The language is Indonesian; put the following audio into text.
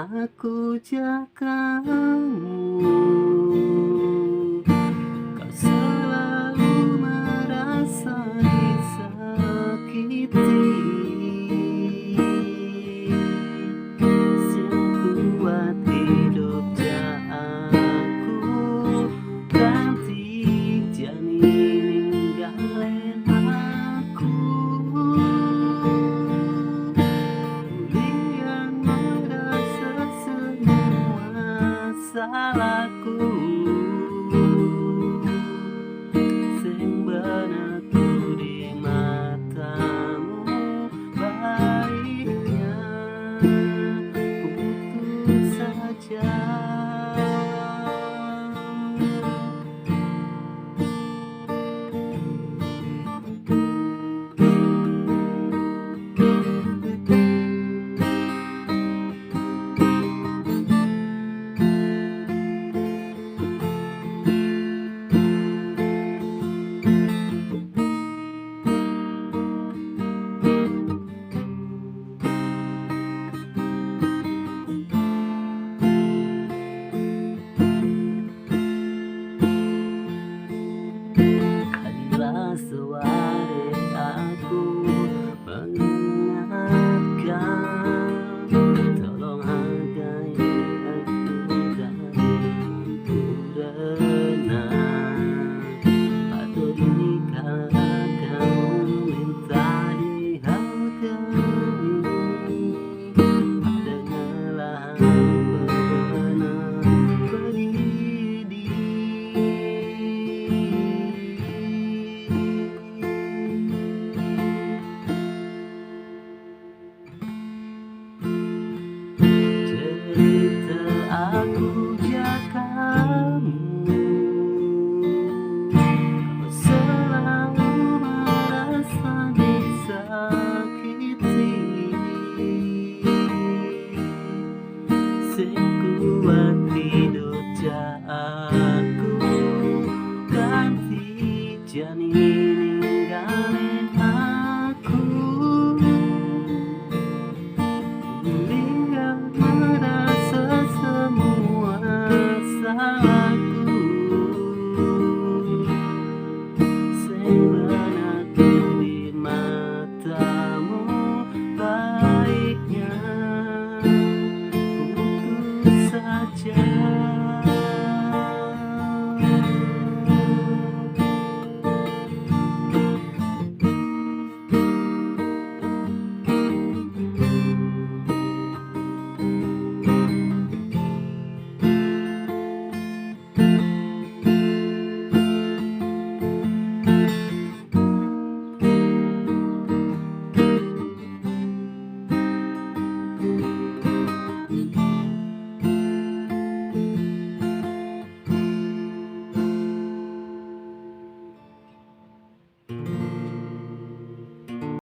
aku jagamu, kau selalu merasa disakiti. Sekuat hidup aku ganti janin ninggalin aku. Bulian merasa semua salahku, sing bener ku di matamu baiknya putus saja. Hadilah sewari aku mengingatkan, tolong hargai aku dari ku renang. Patut jika kau minta dihargai, dengarlah benar begini. Cerita aku jagamu, kau selalu merasa disakiti. Sekuat hidup aku ganti janin ninggalin aku. Bulian merasa semua salahku, sing bener ku di matamu baiknya putus saja.